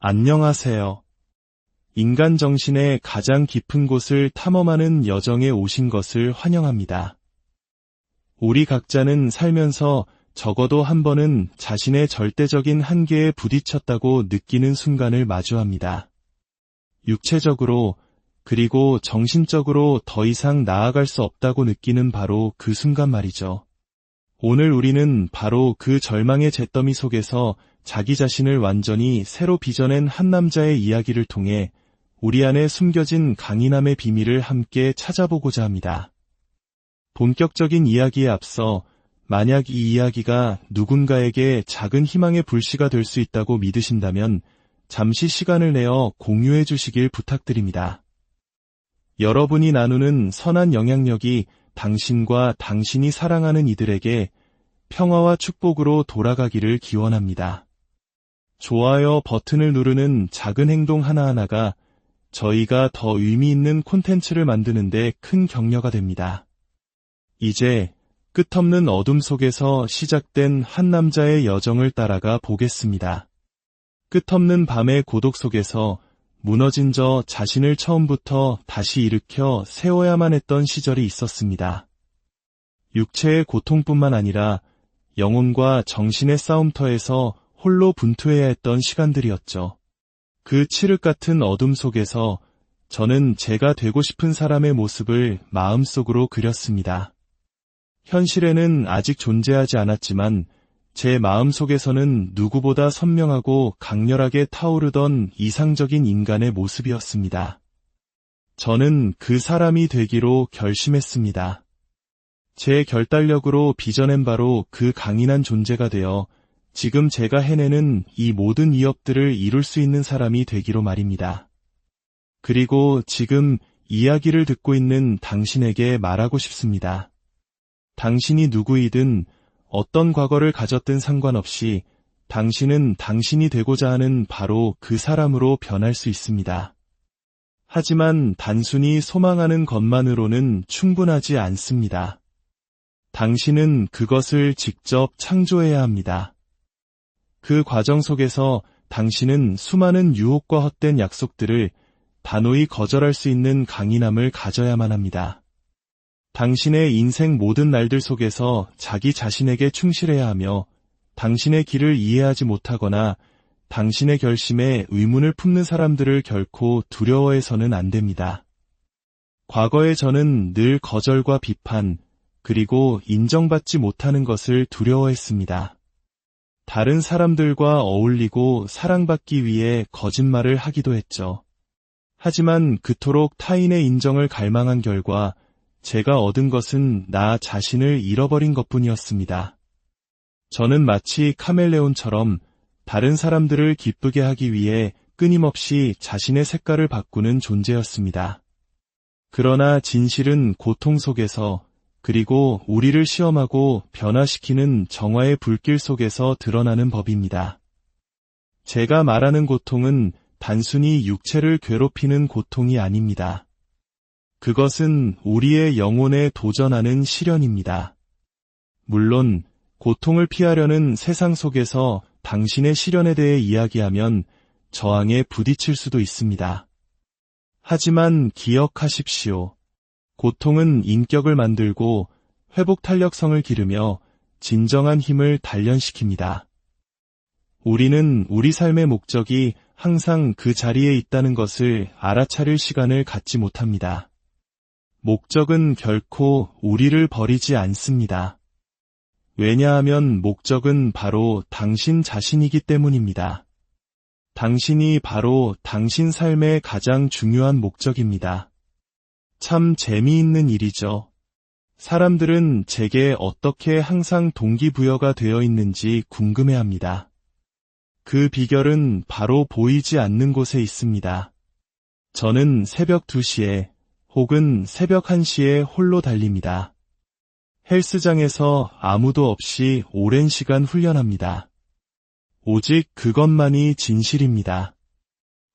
안녕하세요. 인간 정신의 가장 깊은 곳을 탐험하는 여정에 오신 것을 환영합니다. 우리 각자는 살면서 적어도 한 번은 자신의 절대적인 한계에 부딪혔다고 느끼는 순간을 마주합니다. 육체적으로 그리고 정신적으로 더 이상 나아갈 수 없다고 느끼는 바로 그 순간 말이죠. 오늘 우리는 바로 그 절망의 잿더미 속에서 자기 자신을 완전히 새로 빚어낸 한 남자의 이야기를 통해 우리 안에 숨겨진 강인함의 비밀을 함께 찾아보고자 합니다. 본격적인 이야기에 앞서 만약 이 이야기가 누군가에게 작은 희망의 불씨가 될 수 있다고 믿으신다면 잠시 시간을 내어 공유해 주시길 부탁드립니다. 여러분이 나누는 선한 영향력이 당신과 당신이 사랑하는 이들에게 평화와 축복으로 돌아가기를 기원합니다. 좋아요 버튼을 누르는 작은 행동 하나하나가 저희가 더 의미 있는 콘텐츠를 만드는 데 큰 격려가 됩니다. 이제 끝없는 어둠 속에서 시작된 한 남자의 여정을 따라가 보겠습니다. 끝없는 밤의 고독 속에서 무너진 저 자신을 처음부터 다시 일으켜 세워야만 했던 시절이 있었습니다. 육체의 고통뿐만 아니라 영혼과 정신의 싸움터에서 홀로 분투해야 했던 시간들이었죠. 그 칠흑 같은 어둠 속에서 저는 제가 되고 싶은 사람의 모습을 마음속으로 그렸습니다. 현실에는 아직 존재하지 않았지만 제 마음속에서는 누구보다 선명하고 강렬하게 타오르던 이상적인 인간의 모습이었습니다. 저는 그 사람이 되기로 결심했습니다. 제 결단력으로 빚어낸 바로 그 강인한 존재가 되어 지금 제가 해내는 이 모든 위협들을 이룰 수 있는 사람이 되기로 말입니다. 그리고 지금 이야기를 듣고 있는 당신에게 말하고 싶습니다. 당신이 누구이든 어떤 과거를 가졌든 상관없이 당신은 당신이 되고자 하는 바로 그 사람으로 변할 수 있습니다. 하지만 단순히 소망하는 것만으로는 충분하지 않습니다. 당신은 그것을 직접 창조해야 합니다. 그 과정 속에서 당신은 수많은 유혹과 헛된 약속들을 단호히 거절할 수 있는 강인함을 가져야만 합니다. 당신의 인생 모든 날들 속에서 자기 자신에게 충실해야 하며 당신의 길을 이해하지 못하거나 당신의 결심에 의문을 품는 사람들을 결코 두려워해서는 안 됩니다. 과거의 저는 늘 거절과 비판, 그리고 인정받지 못하는 것을 두려워했습니다. 다른 사람들과 어울리고 사랑받기 위해 거짓말을 하기도 했죠. 하지만 그토록 타인의 인정을 갈망한 결과 제가 얻은 것은 나 자신을 잃어버린 것뿐이었습니다. 저는 마치 카멜레온처럼 다른 사람들을 기쁘게 하기 위해 끊임없이 자신의 색깔을 바꾸는 존재였습니다. 그러나 진실은 고통 속에서 그리고 우리를 시험하고 변화시키는 정화의 불길 속에서 드러나는 법입니다. 제가 말하는 고통은 단순히 육체를 괴롭히는 고통이 아닙니다. 그것은 우리의 영혼에 도전하는 시련입니다. 물론 고통을 피하려는 세상 속에서 당신의 시련에 대해 이야기하면 저항에 부딪힐 수도 있습니다. 하지만 기억하십시오. 고통은 인격을 만들고 회복 탄력성을 기르며 진정한 힘을 단련시킵니다. 우리는 우리 삶의 목적이 항상 그 자리에 있다는 것을 알아차릴 시간을 갖지 못합니다. 목적은 결코 우리를 버리지 않습니다. 왜냐하면 목적은 바로 당신 자신이기 때문입니다. 당신이 바로 당신 삶의 가장 중요한 목적입니다. 참 재미있는 일이죠. 사람들은 제게 어떻게 항상 동기부여가 되어 있는지 궁금해합니다. 그 비결은 바로 보이지 않는 곳에 있습니다. 저는 새벽 2시에 혹은 새벽 1시에 홀로 달립니다. 헬스장에서 아무도 없이 오랜 시간 훈련합니다. 오직 그것만이 진실입니다.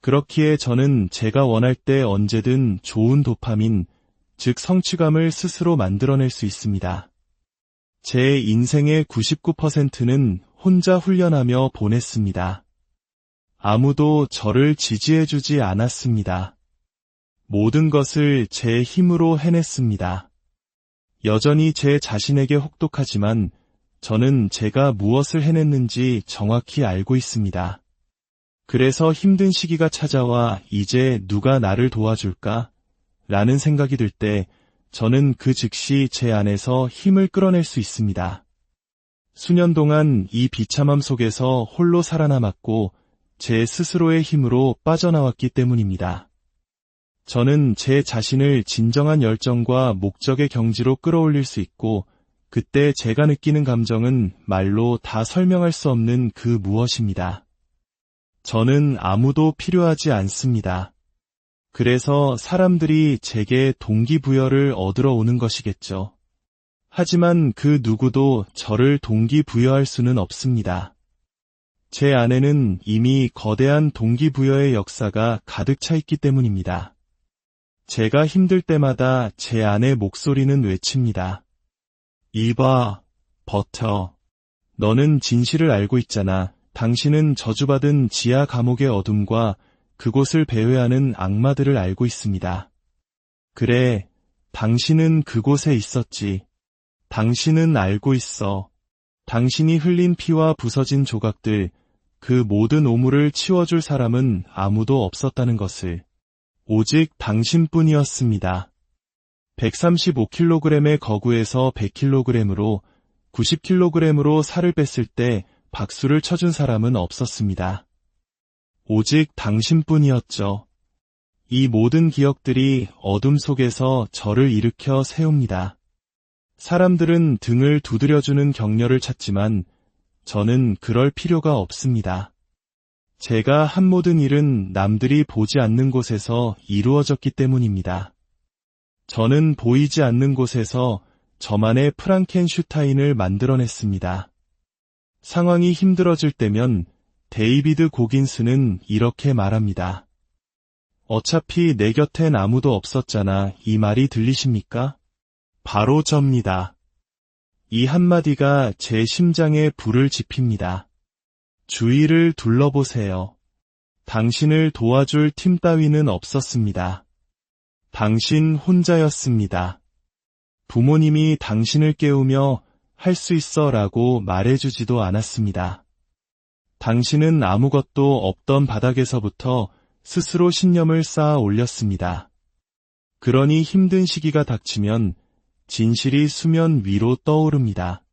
그렇기에 저는 제가 원할 때 언제든 좋은 도파민, 즉 성취감을 스스로 만들어낼 수 있습니다. 제 인생의 99%는 혼자 훈련하며 보냈습니다. 아무도 저를 지지해주지 않았습니다. 모든 것을 제 힘으로 해냈습니다. 여전히 제 자신에게 혹독하지만 저는 제가 무엇을 해냈는지 정확히 알고 있습니다. 그래서 힘든 시기가 찾아와 이제 누가 나를 도와줄까? 라는 생각이 들 때 저는 그 즉시 제 안에서 힘을 끌어낼 수 있습니다. 수년 동안 이 비참함 속에서 홀로 살아남았고 제 스스로의 힘으로 빠져나왔기 때문입니다. 저는 제 자신을 진정한 열정과 목적의 경지로 끌어올릴 수 있고 그때 제가 느끼는 감정은 말로 다 설명할 수 없는 그 무엇입니다. 저는 아무도 필요하지 않습니다. 그래서 사람들이 제게 동기부여를 얻으러 오는 것이겠죠. 하지만 그 누구도 저를 동기부여할 수는 없습니다. 제 안에는 이미 거대한 동기부여의 역사가 가득 차 있기 때문입니다. 제가 힘들 때마다 제 안의 목소리는 외칩니다. 이봐, 버터. 너는 진실을 알고 있잖아. 당신은 저주받은 지하 감옥의 어둠과 그곳을 배회하는 악마들을 알고 있습니다. 그래, 당신은 그곳에 있었지. 당신은 알고 있어. 당신이 흘린 피와 부서진 조각들, 그 모든 오물을 치워줄 사람은 아무도 없었다는 것을. 오직 당신뿐이었습니다. 135kg의 거구에서 100kg으로 90kg으로 살을 뺐을 때 박수를 쳐준 사람은 없었습니다. 오직 당신뿐이었죠. 이 모든 기억들이 어둠 속에서 저를 일으켜 세웁니다. 사람들은 등을 두드려주는 격려를 찾지만 저는 그럴 필요가 없습니다. 제가 한 모든 일은 남들이 보지 않는 곳에서 이루어졌기 때문입니다. 저는 보이지 않는 곳에서 저만의 프랑켄슈타인을 만들어냈습니다. 상황이 힘들어질 때면 데이비드 고긴스는 이렇게 말합니다. 어차피 내 곁엔 아무도 없었잖아. 이 말이 들리십니까? 바로 접니다. 이 한마디가 제 심장에 불을 지핍니다. 주위를 둘러보세요. 당신을 도와줄 팀 따위는 없었습니다. 당신 혼자였습니다. 부모님이 당신을 깨우며 할 수 있어 라고 말해주지도 않았습니다. 당신은 아무것도 없던 바닥에서부터 스스로 신념을 쌓아 올렸습니다. 그러니 힘든 시기가 닥치면 진실이 수면 위로 떠오릅니다.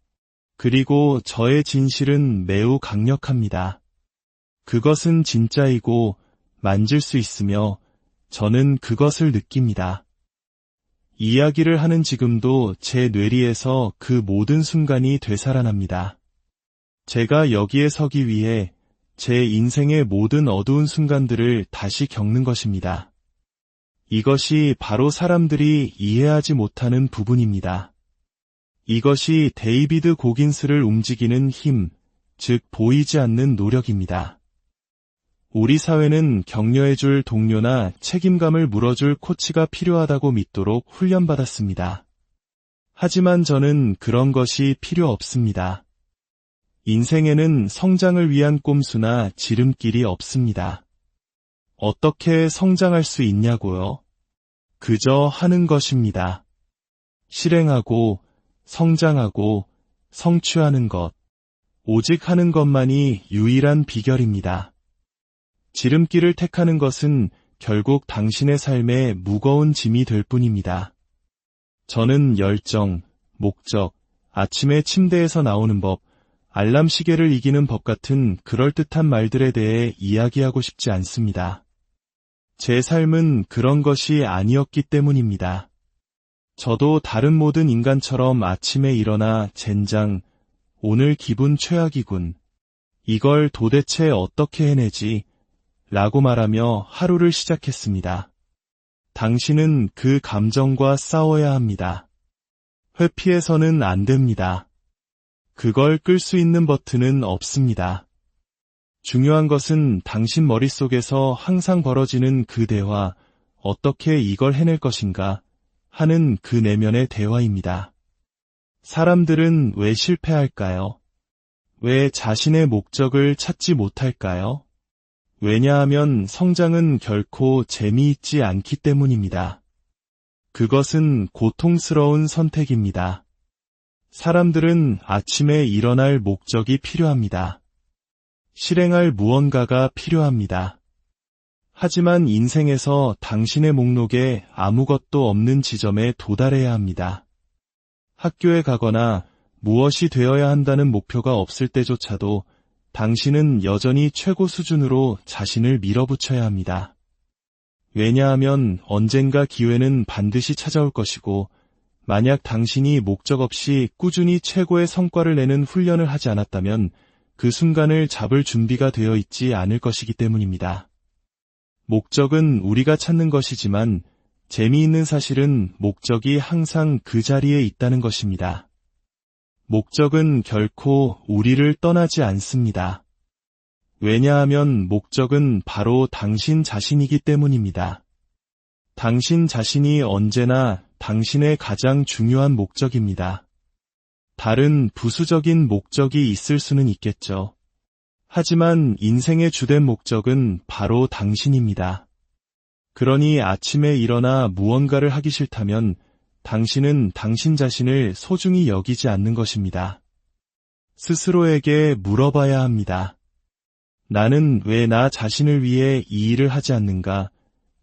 그리고 저의 진실은 매우 강력합니다. 그것은 진짜이고 만질 수 있으며 저는 그것을 느낍니다. 이야기를 하는 지금도 제 뇌리에서 그 모든 순간이 되살아납니다. 제가 여기에 서기 위해 제 인생의 모든 어두운 순간들을 다시 겪는 것입니다. 이것이 바로 사람들이 이해하지 못하는 부분입니다. 이것이 데이비드 고긴스를 움직이는 힘, 즉 보이지 않는 노력입니다. 우리 사회는 격려해줄 동료나 책임감을 물어줄 코치가 필요하다고 믿도록 훈련받았습니다. 하지만 저는 그런 것이 필요 없습니다. 인생에는 성장을 위한 꼼수나 지름길이 없습니다. 어떻게 성장할 수 있냐고요? 그저 하는 것입니다. 실행하고, 성장하고, 성취하는 것. 오직 하는 것만이 유일한 비결입니다. 지름길을 택하는 것은 결국 당신의 삶에 무거운 짐이 될 뿐입니다. 저는 열정, 목적, 아침에 침대에서 나오는 법, 알람 시계를 이기는 법 같은 그럴듯한 말들에 대해 이야기하고 싶지 않습니다. 제 삶은 그런 것이 아니었기 때문입니다. 저도 다른 모든 인간처럼 아침에 일어나 젠장, 오늘 기분 최악이군. 이걸 도대체 어떻게 해내지? 라고 말하며 하루를 시작했습니다. 당신은 그 감정과 싸워야 합니다. 회피해서는 안 됩니다. 그걸 끌 수 있는 버튼은 없습니다. 중요한 것은 당신 머릿속에서 항상 벌어지는 그 대화, 어떻게 이걸 해낼 것인가 하는 그 내면의 대화입니다. 사람들은 왜 실패할까요? 왜 자신의 목적을 찾지 못할까요? 왜냐하면 성장은 결코 재미있지 않기 때문입니다. 그것은 고통스러운 선택입니다. 사람들은 아침에 일어날 목적이 필요합니다. 실행할 무언가가 필요합니다. 하지만 인생에서 당신의 목록에 아무것도 없는 지점에 도달해야 합니다. 학교에 가거나 무엇이 되어야 한다는 목표가 없을 때조차도 당신은 여전히 최고 수준으로 자신을 밀어붙여야 합니다. 왜냐하면 언젠가 기회는 반드시 찾아올 것이고, 만약 당신이 목적 없이 꾸준히 최고의 성과를 내는 훈련을 하지 않았다면 그 순간을 잡을 준비가 되어 있지 않을 것이기 때문입니다. 목적은 우리가 찾는 것이지만 재미있는 사실은 목적이 항상 그 자리에 있다는 것입니다. 목적은 결코 우리를 떠나지 않습니다. 왜냐하면 목적은 바로 당신 자신이기 때문입니다. 당신 자신이 언제나 당신의 가장 중요한 목적입니다. 다른 부수적인 목적이 있을 수는 있겠죠. 하지만 인생의 주된 목적은 바로 당신입니다. 그러니 아침에 일어나 무언가를 하기 싫다면 당신은 당신 자신을 소중히 여기지 않는 것입니다. 스스로에게 물어봐야 합니다. 나는 왜 나 자신을 위해 이 일을 하지 않는가?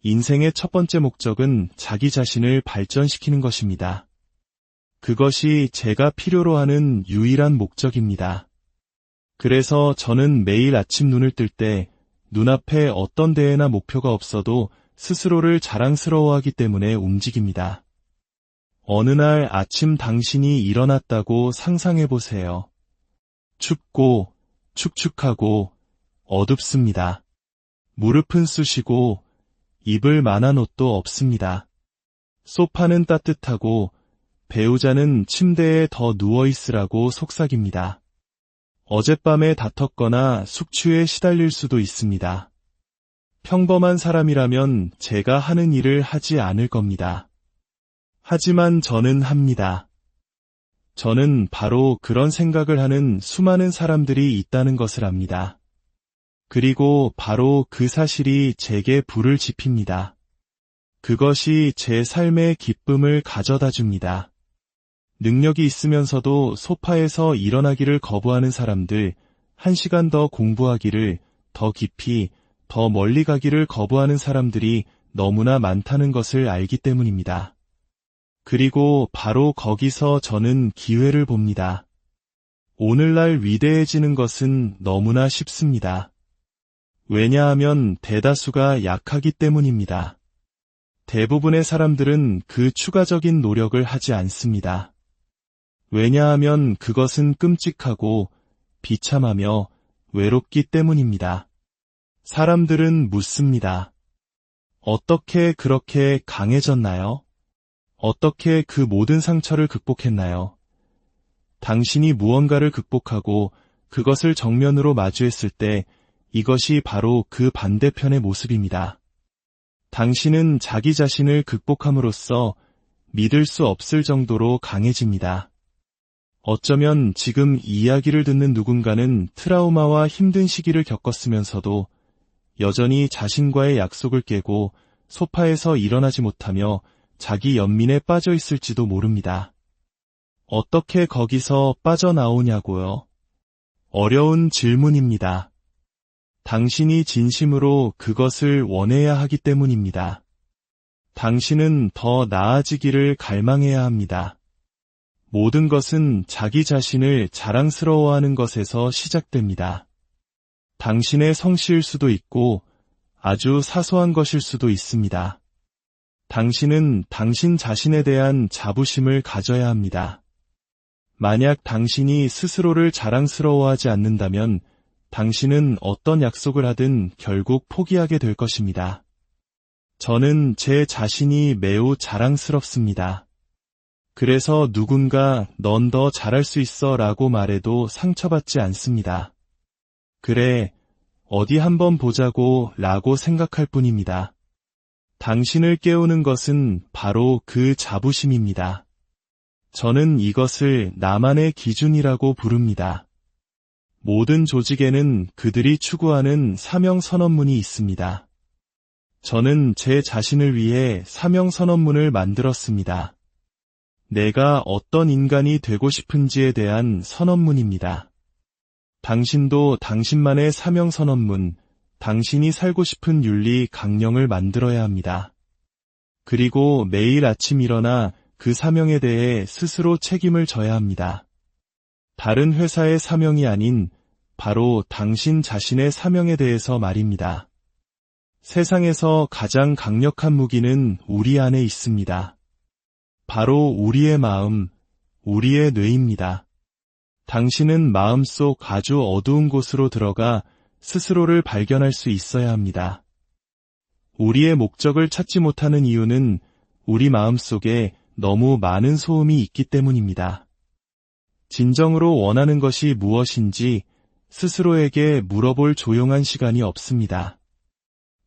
인생의 첫 번째 목적은 자기 자신을 발전시키는 것입니다. 그것이 제가 필요로 하는 유일한 목적입니다. 그래서 저는 매일 아침 눈을 뜰 때 눈앞에 어떤 대회나 목표가 없어도 스스로를 자랑스러워하기 때문에 움직입니다. 어느 날 아침 당신이 일어났다고 상상해 보세요. 춥고 축축하고 어둡습니다. 무릎은 쑤시고 입을 만한 옷도 없습니다. 소파는 따뜻하고 배우자는 침대에 더 누워있으라고 속삭입니다. 어젯밤에 다퉜거나 숙취에 시달릴 수도 있습니다. 평범한 사람이라면 제가 하는 일을 하지 않을 겁니다. 하지만 저는 합니다. 저는 바로 그런 생각을 하는 수많은 사람들이 있다는 것을 압니다. 그리고 바로 그 사실이 제게 불을 지핍니다. 그것이 제 삶의 기쁨을 가져다 줍니다. 능력이 있으면서도 소파에서 일어나기를 거부하는 사람들, 1시간 더 공부하기를, 더 깊이, 더 멀리 가기를 거부하는 사람들이 너무나 많다는 것을 알기 때문입니다. 그리고 바로 거기서 저는 기회를 봅니다. 오늘날 위대해지는 것은 너무나 쉽습니다. 왜냐하면 대다수가 약하기 때문입니다. 대부분의 사람들은 그 추가적인 노력을 하지 않습니다. 왜냐하면 그것은 끔찍하고 비참하며 외롭기 때문입니다. 사람들은 묻습니다. 어떻게 그렇게 강해졌나요? 어떻게 그 모든 상처를 극복했나요? 당신이 무언가를 극복하고 그것을 정면으로 마주했을 때 이것이 바로 그 반대편의 모습입니다. 당신은 자기 자신을 극복함으로써 믿을 수 없을 정도로 강해집니다. 어쩌면 지금 이 이야기를 듣는 누군가는 트라우마와 힘든 시기를 겪었으면서도 여전히 자신과의 약속을 깨고 소파에서 일어나지 못하며 자기 연민에 빠져 있을지도 모릅니다. 어떻게 거기서 빠져나오냐고요? 어려운 질문입니다. 당신이 진심으로 그것을 원해야 하기 때문입니다. 당신은 더 나아지기를 갈망해야 합니다. 모든 것은 자기 자신을 자랑스러워하는 것에서 시작됩니다. 당신의 성씨일 수도 있고 아주 사소한 것일 수도 있습니다. 당신은 당신 자신에 대한 자부심을 가져야 합니다. 만약 당신이 스스로를 자랑스러워하지 않는다면 당신은 어떤 약속을 하든 결국 포기하게 될 것입니다. 저는 제 자신이 매우 자랑스럽습니다. 그래서 누군가 넌 더 잘할 수 있어 라고 말해도 상처받지 않습니다. 그래, 어디 한번 보자고 라고 생각할 뿐입니다. 당신을 깨우는 것은 바로 그 자부심입니다. 저는 이것을 나만의 기준이라고 부릅니다. 모든 조직에는 그들이 추구하는 사명 선언문이 있습니다. 저는 제 자신을 위해 사명 선언문을 만들었습니다. 내가 어떤 인간이 되고 싶은지에 대한 선언문입니다. 당신도 당신만의 사명 선언문, 당신이 살고 싶은 윤리 강령을 만들어야 합니다. 그리고 매일 아침 일어나 그 사명에 대해 스스로 책임을 져야 합니다. 다른 회사의 사명이 아닌 바로 당신 자신의 사명에 대해서 말입니다. 세상에서 가장 강력한 무기는 우리 안에 있습니다. 바로 우리의 마음, 우리의 뇌입니다. 당신은 마음속 아주 어두운 곳으로 들어가 스스로를 발견할 수 있어야 합니다. 우리의 목적을 찾지 못하는 이유는 우리 마음속에 너무 많은 소음이 있기 때문입니다. 진정으로 원하는 것이 무엇인지 스스로에게 물어볼 조용한 시간이 없습니다.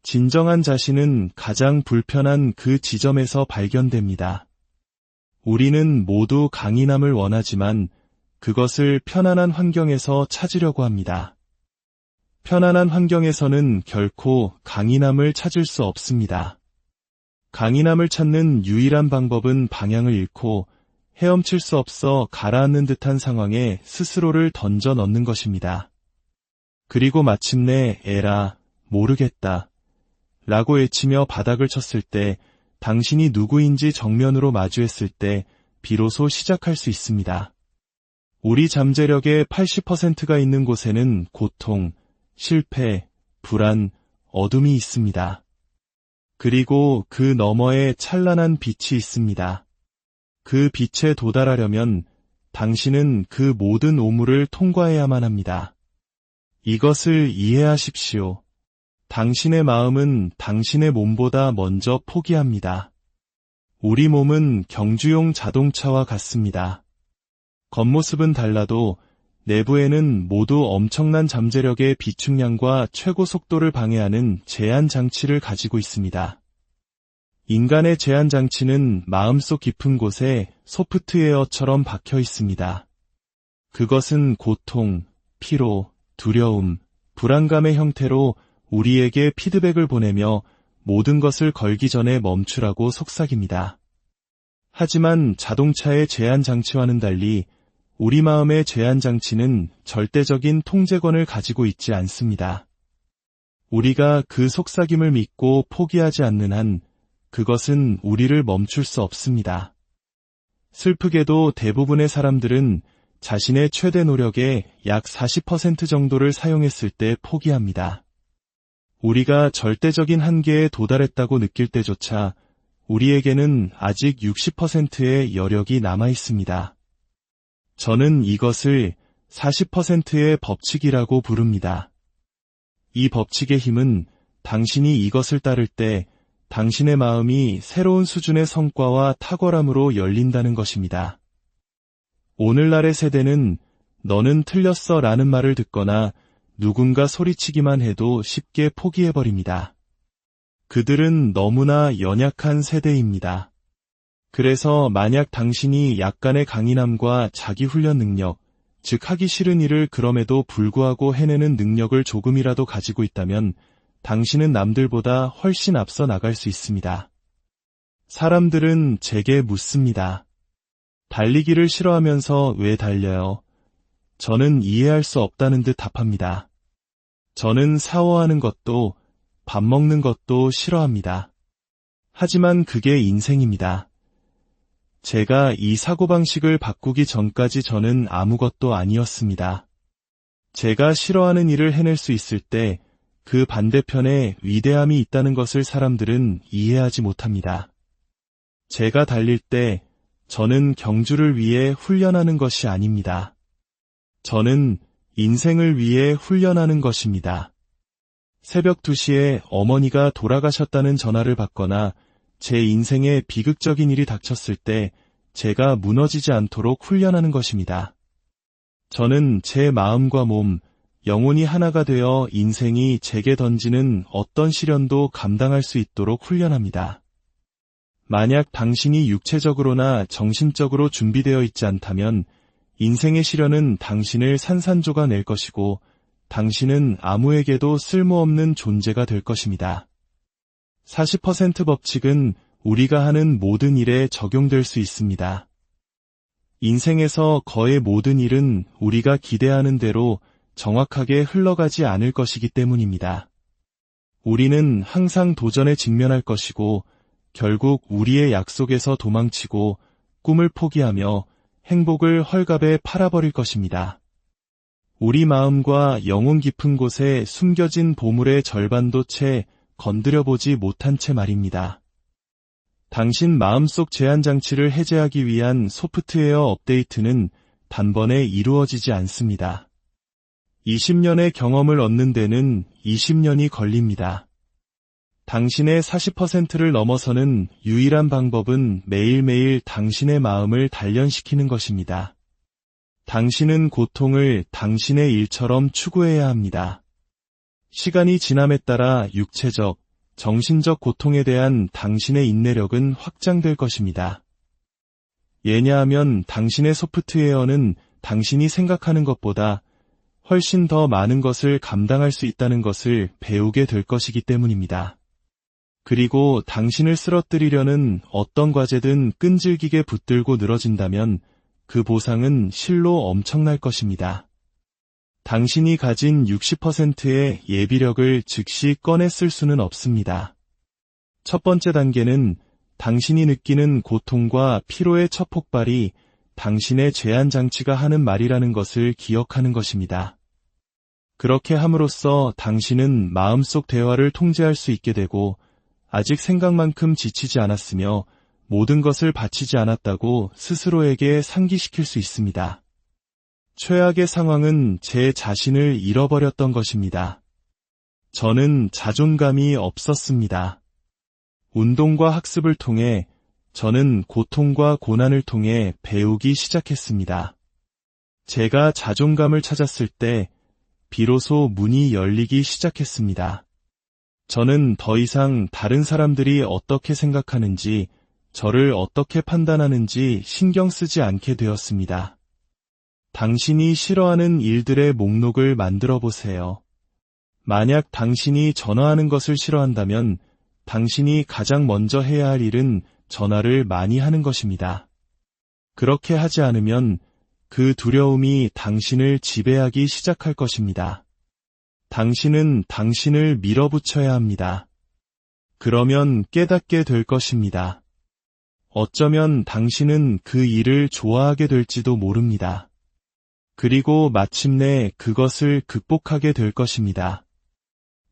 진정한 자신은 가장 불편한 그 지점에서 발견됩니다. 우리는 모두 강인함을 원하지만 그것을 편안한 환경에서 찾으려고 합니다. 편안한 환경에서는 결코 강인함을 찾을 수 없습니다. 강인함을 찾는 유일한 방법은 방향을 잃고 헤엄칠 수 없어 가라앉는 듯한 상황에 스스로를 던져 넣는 것입니다. 그리고 마침내 에라, 모르겠다 라고 외치며 바닥을 쳤을 때 당신이 누구인지 정면으로 마주했을 때 비로소 시작할 수 있습니다. 우리 잠재력의 80%가 있는 곳에는 고통, 실패, 불안, 어둠이 있습니다. 그리고 그 너머에 찬란한 빛이 있습니다. 그 빛에 도달하려면 당신은 그 모든 오물을 통과해야만 합니다. 이것을 이해하십시오. 당신의 마음은 당신의 몸보다 먼저 포기합니다. 우리 몸은 경주용 자동차와 같습니다. 겉모습은 달라도 내부에는 모두 엄청난 잠재력의 비축량과 최고 속도를 방해하는 제한 장치를 가지고 있습니다. 인간의 제한 장치는 마음속 깊은 곳에 소프트웨어처럼 박혀 있습니다. 그것은 고통, 피로, 두려움, 불안감의 형태로 우리에게 피드백을 보내며 모든 것을 걸기 전에 멈추라고 속삭입니다. 하지만 자동차의 제한 장치와는 달리 우리 마음의 제한 장치는 절대적인 통제권을 가지고 있지 않습니다. 우리가 그 속삭임을 믿고 포기하지 않는 한 그것은 우리를 멈출 수 없습니다. 슬프게도 대부분의 사람들은 자신의 최대 노력의 약 40% 정도를 사용했을 때 포기합니다. 우리가 절대적인 한계에 도달했다고 느낄 때조차 우리에게는 아직 60%의 여력이 남아 있습니다. 저는 이것을 40%의 법칙이라고 부릅니다. 이 법칙의 힘은 당신이 이것을 따를 때 당신의 마음이 새로운 수준의 성과와 탁월함으로 열린다는 것입니다. 오늘날의 세대는 너는 틀렸어 라는 말을 듣거나 누군가 소리치기만 해도 쉽게 포기해버립니다. 그들은 너무나 연약한 세대입니다. 그래서 만약 당신이 약간의 강인함과 자기훈련 능력, 즉 하기 싫은 일을 그럼에도 불구하고 해내는 능력을 조금이라도 가지고 있다면 당신은 남들보다 훨씬 앞서 나갈 수 있습니다. 사람들은 제게 묻습니다. 달리기를 싫어하면서 왜 달려요? 저는 이해할 수 없다는 듯 답합니다. 저는 샤워하는 것도 밥 먹는 것도 싫어합니다. 하지만 그게 인생입니다. 제가 이 사고방식을 바꾸기 전까지 저는 아무것도 아니었습니다. 제가 싫어하는 일을 해낼 수 있을 때 그 반대편에 위대함이 있다는 것을 사람들은 이해하지 못합니다. 제가 달릴 때 저는 경주를 위해 훈련하는 것이 아닙니다. 저는 인생을 위해 훈련하는 것입니다. 새벽 2시에 어머니가 돌아가셨다는 전화를 받거나 제 인생에 비극적인 일이 닥쳤을 때 제가 무너지지 않도록 훈련하는 것입니다. 저는 제 마음과 몸, 영혼이 하나가 되어 인생이 제게 던지는 어떤 시련도 감당할 수 있도록 훈련합니다. 만약 당신이 육체적으로나 정신적으로 준비되어 있지 않다면 인생의 시련은 당신을 산산조가 낼 것이고 당신은 아무에게도 쓸모없는 존재가 될 것입니다. 40% 법칙은 우리가 하는 모든 일에 적용될 수 있습니다. 인생에서 거의 모든 일은 우리가 기대하는 대로 정확하게 흘러가지 않을 것이기 때문입니다. 우리는 항상 도전에 직면할 것이고 결국 우리의 약속에서 도망치고 꿈을 포기하며 행복을 헐값에 팔아버릴 것입니다. 우리 마음과 영혼 깊은 곳에 숨겨진 보물의 절반도 채 건드려보지 못한 채 말입니다. 당신 마음속 제한장치를 해제하기 위한 소프트웨어 업데이트는 단번에 이루어지지 않습니다. 20년의 경험을 얻는 데는 20년이 걸립니다. 당신의 40%를 넘어서는 유일한 방법은 매일매일 당신의 마음을 단련시키는 것입니다. 당신은 고통을 당신의 일처럼 추구해야 합니다. 시간이 지남에 따라 육체적, 정신적 고통에 대한 당신의 인내력은 확장될 것입니다. 왜냐하면 당신의 소프트웨어는 당신이 생각하는 것보다 훨씬 더 많은 것을 감당할 수 있다는 것을 배우게 될 것이기 때문입니다. 그리고 당신을 쓰러뜨리려는 어떤 과제든 끈질기게 붙들고 늘어진다면 그 보상은 실로 엄청날 것입니다. 당신이 가진 60%의 예비력을 즉시 꺼내 쓸 수는 없습니다. 첫 번째 단계는 당신이 느끼는 고통과 피로의 첫 폭발이 당신의 제한장치가 하는 말이라는 것을 기억하는 것입니다. 그렇게 함으로써 당신은 마음속 대화를 통제할 수 있게 되고 아직 생각만큼 지치지 않았으며 모든 것을 바치지 않았다고 스스로에게 상기시킬 수 있습니다. 최악의 상황은 제 자신을 잃어버렸던 것입니다. 저는 자존감이 없었습니다. 운동과 학습을 통해 저는 고통과 고난을 통해 배우기 시작했습니다. 제가 자존감을 찾았을 때 비로소 문이 열리기 시작했습니다. 저는 더 이상 다른 사람들이 어떻게 생각하는지, 저를 어떻게 판단하는지 신경 쓰지 않게 되었습니다. 당신이 싫어하는 일들의 목록을 만들어 보세요. 만약 당신이 전화하는 것을 싫어한다면 당신이 가장 먼저 해야 할 일은 전화를 많이 하는 것입니다. 그렇게 하지 않으면 그 두려움이 당신을 지배하기 시작할 것입니다. 당신은 당신을 밀어붙여야 합니다. 그러면 깨닫게 될 것입니다. 어쩌면 당신은 그 일을 좋아하게 될지도 모릅니다. 그리고 마침내 그것을 극복하게 될 것입니다.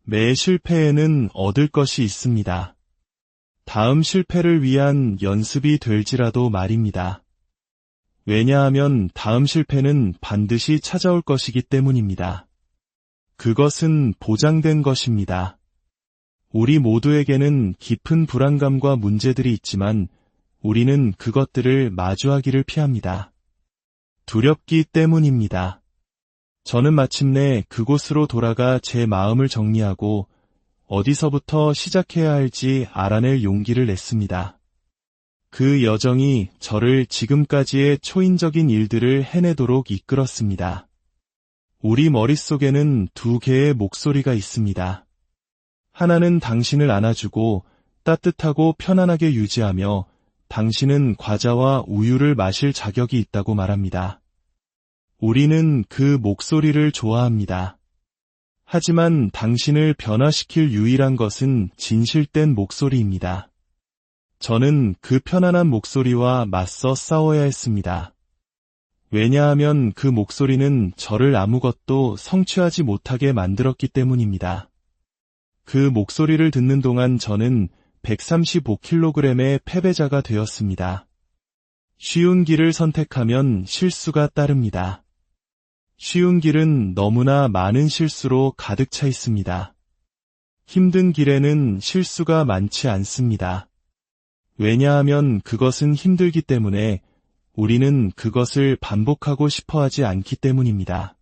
매 실패에는 얻을 것이 있습니다. 다음 실패를 위한 연습이 될지라도 말입니다. 왜냐하면 다음 실패는 반드시 찾아올 것이기 때문입니다. 그것은 보장된 것입니다. 우리 모두에게는 깊은 불안감과 문제들이 있지만 우리는 그것들을 마주하기를 피합니다. 두렵기 때문입니다. 저는 마침내 그곳으로 돌아가 제 마음을 정리하고 어디서부터 시작해야 할지 알아낼 용기를 냈습니다. 그 여정이 저를 지금까지의 초인적인 일들을 해내도록 이끌었습니다. 우리 머릿속에는 두 개의 목소리가 있습니다. 하나는 당신을 안아주고 따뜻하고 편안하게 유지하며 당신은 과자와 우유를 마실 자격이 있다고 말합니다. 우리는 그 목소리를 좋아합니다. 하지만 당신을 변화시킬 유일한 것은 진실된 목소리입니다. 저는 그 편안한 목소리와 맞서 싸워야 했습니다. 왜냐하면 그 목소리는 저를 아무것도 성취하지 못하게 만들었기 때문입니다. 그 목소리를 듣는 동안 저는 135kg의 패배자가 되었습니다. 쉬운 길을 선택하면 실수가 따릅니다. 쉬운 길은 너무나 많은 실수로 가득 차 있습니다. 힘든 길에는 실수가 많지 않습니다. 왜냐하면 그것은 힘들기 때문에 우리는 그것을 반복하고 싶어 하지 않기 때문입니다.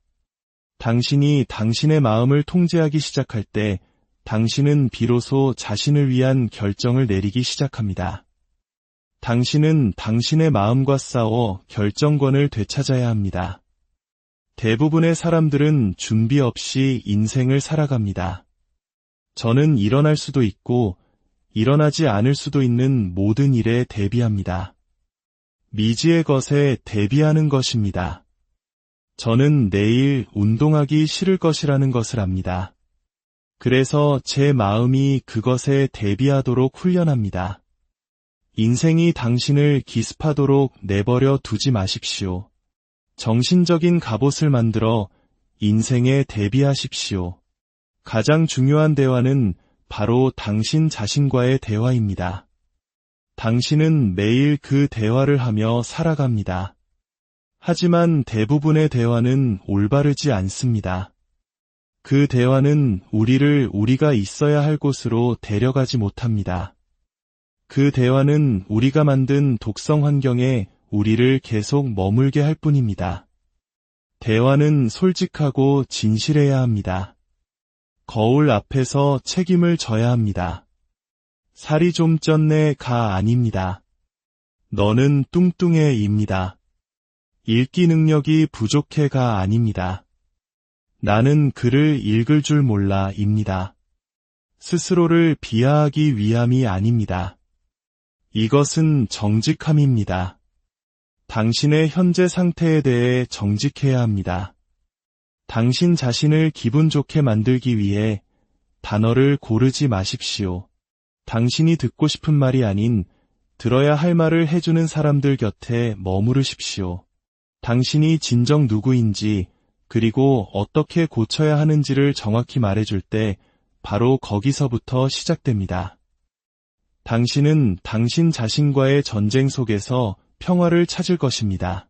당신이 당신의 마음을 통제하기 시작할 때 당신은 비로소 자신을 위한 결정을 내리기 시작합니다. 당신은 당신의 마음과 싸워 결정권을 되찾아야 합니다. 대부분의 사람들은 준비 없이 인생을 살아갑니다. 저는 일어날 수도 있고 일어나지 않을 수도 있는 모든 일에 대비합니다. 미지의 것에 대비하는 것입니다. 저는 내일 운동하기 싫을 것이라는 것을 압니다. 그래서 제 마음이 그것에 대비하도록 훈련합니다. 인생이 당신을 기습하도록 내버려 두지 마십시오. 정신적인 갑옷을 만들어 인생에 대비하십시오. 가장 중요한 대화는 바로 당신 자신과의 대화입니다. 당신은 매일 그 대화를 하며 살아갑니다. 하지만 대부분의 대화는 올바르지 않습니다. 그 대화는 우리를 우리가 있어야 할 곳으로 데려가지 못합니다. 그 대화는 우리가 만든 독성 환경에 우리를 계속 머물게 할 뿐입니다. 대화는 솔직하고 진실해야 합니다. 거울 앞에서 책임을 져야 합니다. 살이 좀 쪘네?가 아닙니다. 너는 뚱뚱해?입니다. 읽기 능력이 부족해?가 아닙니다. 나는 글을 읽을 줄 몰라?입니다. 스스로를 비하하기 위함이 아닙니다. 이것은 정직함입니다. 당신의 현재 상태에 대해 정직해야 합니다. 당신 자신을 기분 좋게 만들기 위해 단어를 고르지 마십시오. 당신이 듣고 싶은 말이 아닌 들어야 할 말을 해주는 사람들 곁에 머무르십시오. 당신이 진정 누구인지 그리고 어떻게 고쳐야 하는지를 정확히 말해줄 때 바로 거기서부터 시작됩니다. 당신은 당신 자신과의 전쟁 속에서 평화를 찾을 것입니다.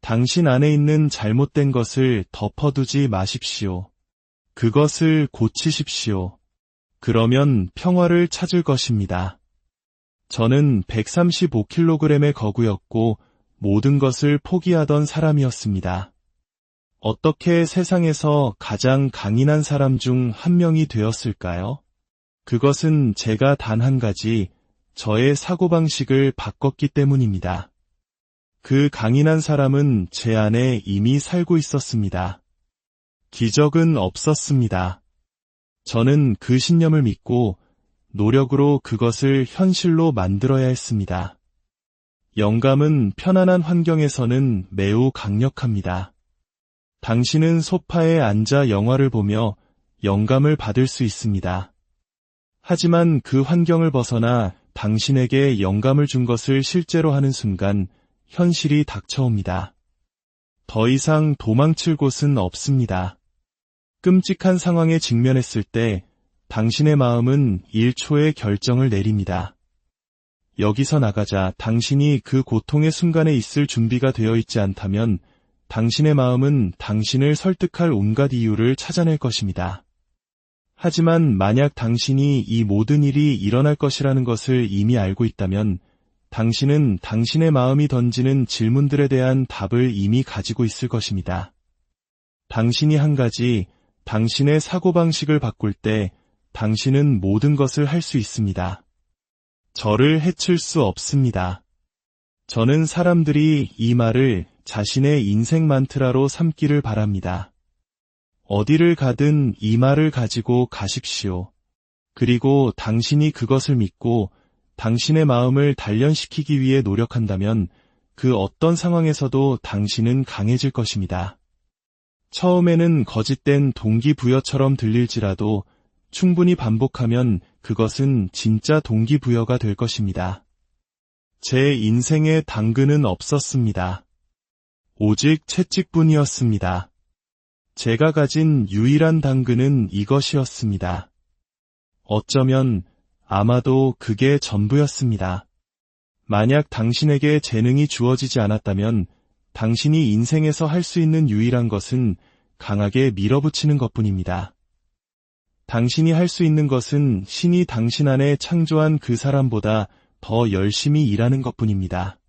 당신 안에 있는 잘못된 것을 덮어두지 마십시오. 그것을 고치십시오. 그러면 평화를 찾을 것입니다. 저는 135kg의 거구였고 모든 것을 포기하던 사람이었습니다. 어떻게 세상에서 가장 강인한 사람 중 한 명이 되었을까요? 그것은 제가 단 한 가지, 저의 사고방식을 바꿨기 때문입니다. 그 강인한 사람은 제 안에 이미 살고 있었습니다. 기적은 없었습니다. 저는 그 신념을 믿고 노력으로 그것을 현실로 만들어야 했습니다. 영감은 편안한 환경에서는 매우 강력합니다. 당신은 소파에 앉아 영화를 보며 영감을 받을 수 있습니다. 하지만 그 환경을 벗어나 당신에게 영감을 준 것을 실제로 하는 순간 현실이 닥쳐옵니다. 더 이상 도망칠 곳은 없습니다. 끔찍한 상황에 직면했을 때 당신의 마음은 1초의 결정을 내립니다. 여기서 나가자. 당신이 그 고통의 순간에 있을 준비가 되어 있지 않다면 당신의 마음은 당신을 설득할 온갖 이유를 찾아낼 것입니다. 하지만 만약 당신이 이 모든 일이 일어날 것이라는 것을 이미 알고 있다면 당신은 당신의 마음이 던지는 질문들에 대한 답을 이미 가지고 있을 것입니다. 당신이 한 가지, 당신의 사고방식을 바꿀 때 당신은 모든 것을 할 수 있습니다. 저를 해칠 수 없습니다. 저는 사람들이 이 말을 자신의 인생 만트라로 삼기를 바랍니다. 어디를 가든 이 말을 가지고 가십시오. 그리고 당신이 그것을 믿고 당신의 마음을 단련시키기 위해 노력한다면 그 어떤 상황에서도 당신은 강해질 것입니다. 처음에는 거짓된 동기부여처럼 들릴지라도 충분히 반복하면 그것은 진짜 동기부여가 될 것입니다. 제 인생에 당근은 없었습니다. 오직 채찍뿐이었습니다. 제가 가진 유일한 당근은 이것이었습니다. 어쩌면 아마도 그게 전부였습니다. 만약 당신에게 재능이 주어지지 않았다면 당신이 인생에서 할 수 있는 유일한 것은 강하게 밀어붙이는 것뿐입니다. 당신이 할 수 있는 것은 신이 당신 안에 창조한 그 사람보다 더 열심히 일하는 것뿐입니다.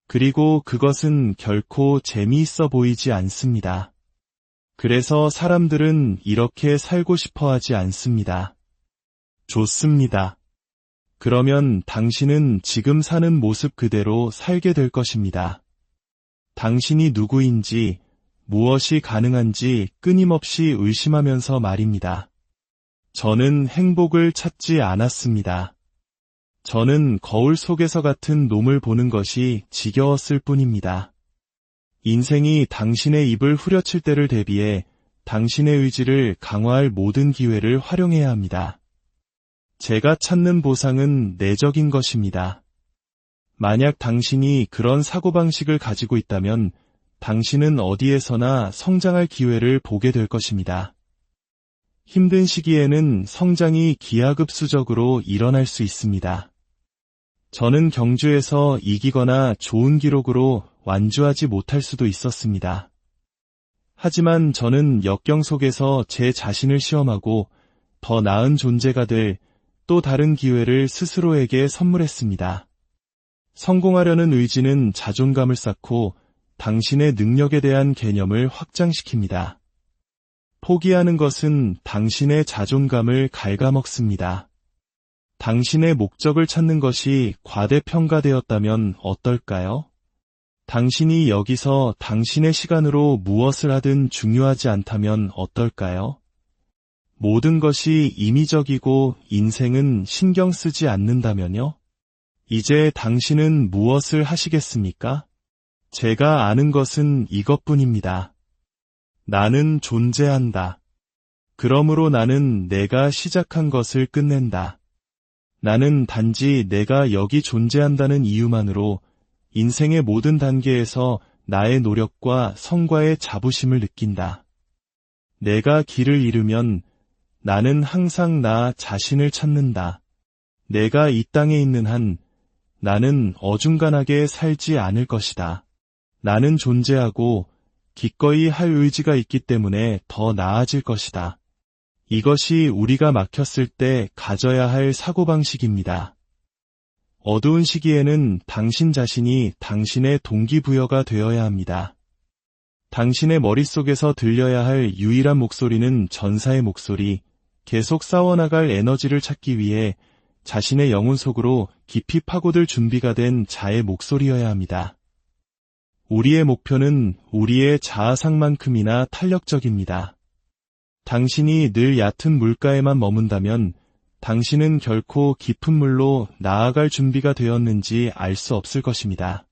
그리고 그것은 결코 재미있어 보이지 않습니다. 그래서 사람들은 이렇게 살고 싶어 하지 않습니다. 좋습니다. 그러면 당신은 지금 사는 모습 그대로 살게 될 것입니다. 당신이 누구인지, 무엇이 가능한지 끊임없이 의심하면서 말입니다. 저는 행복을 찾지 않았습니다. 저는 거울 속에서 같은 놈을 보는 것이 지겨웠을 뿐입니다. 인생이 당신의 입을 후려칠 때를 대비해 당신의 의지를 강화할 모든 기회를 활용해야 합니다. 제가 찾는 보상은 내적인 것입니다. 만약 당신이 그런 사고방식을 가지고 있다면 당신은 어디에서나 성장할 기회를 보게 될 것입니다. 힘든 시기에는 성장이 기하급수적으로 일어날 수 있습니다. 저는 경주에서 이기거나 좋은 기록으로 완주하지 못할 수도 있었습니다. 하지만 저는 역경 속에서 제 자신을 시험하고 더 나은 존재가 될 또 다른 기회를 스스로에게 선물했습니다. 성공하려는 의지는 자존감을 쌓고 당신의 능력에 대한 개념을 확장시킵니다. 포기하는 것은 당신의 자존감을 갉아먹습니다. 당신의 목적을 찾는 것이 과대평가되었다면 어떨까요? 당신이 여기서 당신의 시간으로 무엇을 하든 중요하지 않다면 어떨까요? 모든 것이 임의적이고 인생은 신경 쓰지 않는다면요? 이제 당신은 무엇을 하시겠습니까? 제가 아는 것은 이것뿐입니다. 나는 존재한다. 그러므로 나는 내가 시작한 것을 끝낸다. 나는 단지 내가 여기 존재한다는 이유만으로 인생의 모든 단계에서 나의 노력과 성과의 자부심을 느낀다. 내가 길을 잃으면 나는 항상 나 자신을 찾는다. 내가 이 땅에 있는 한 나는 어중간하게 살지 않을 것이다. 나는 존재하고 기꺼이 할 의지가 있기 때문에 더 나아질 것이다. 이것이 우리가 막혔을 때 가져야 할 사고방식입니다. 어두운 시기에는 당신 자신이 당신의 동기부여가 되어야 합니다. 당신의 머릿속에서 들려야 할 유일한 목소리는 전사의 목소리, 계속 싸워나갈 에너지를 찾기 위해 자신의 영혼 속으로 깊이 파고들 준비가 된 자의 목소리여야 합니다. 우리의 목표는 우리의 자아상만큼이나 탄력적입니다. 당신이 늘 얕은 물가에만 머문다면 당신은 결코 깊은 물로 나아갈 준비가 되었는지 알 수 없을 것입니다.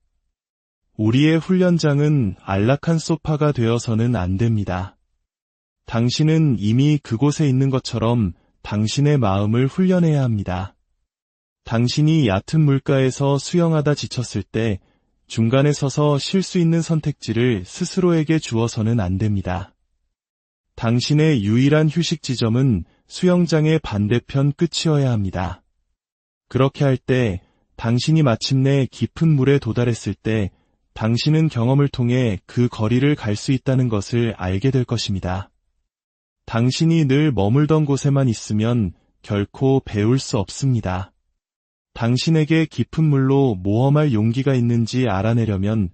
우리의 훈련장은 안락한 소파가 되어서는 안 됩니다. 당신은 이미 그곳에 있는 것처럼 당신의 마음을 훈련해야 합니다. 당신이 얕은 물가에서 수영하다 지쳤을 때 중간에 서서 쉴 수 있는 선택지를 스스로에게 주어서는 안 됩니다. 당신의 유일한 휴식 지점은 수영장의 반대편 끝이어야 합니다. 그렇게 할 때 당신이 마침내 깊은 물에 도달했을 때 당신은 경험을 통해 그 거리를 갈 수 있다는 것을 알게 될 것입니다. 당신이 늘 머물던 곳에만 있으면 결코 배울 수 없습니다. 당신에게 깊은 물로 모험할 용기가 있는지 알아내려면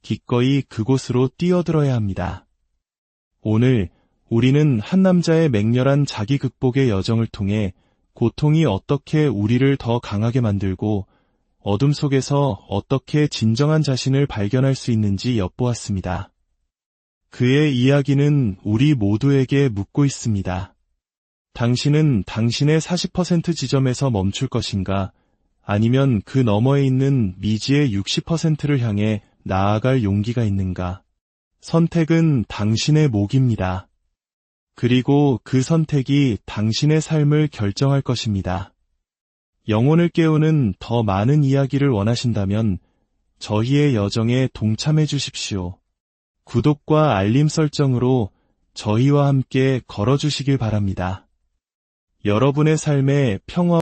기꺼이 그곳으로 뛰어들어야 합니다. 오늘 우리는 한 남자의 맹렬한 자기 극복의 여정을 통해 고통이 어떻게 우리를 더 강하게 만들고 어둠 속에서 어떻게 진정한 자신을 발견할 수 있는지 엿보았습니다. 그의 이야기는 우리 모두에게 묻고 있습니다. 당신은 당신의 40% 지점에서 멈출 것인가? 아니면 그 너머에 있는 미지의 60%를 향해 나아갈 용기가 있는가? 선택은 당신의 몫입니다. 그리고 그 선택이 당신의 삶을 결정할 것입니다. 영혼을 깨우는 더 많은 이야기를 원하신다면 저희의 여정에 동참해 주십시오. 구독과 알림 설정으로 저희와 함께 걸어주시길 바랍니다. 여러분의 삶에 평화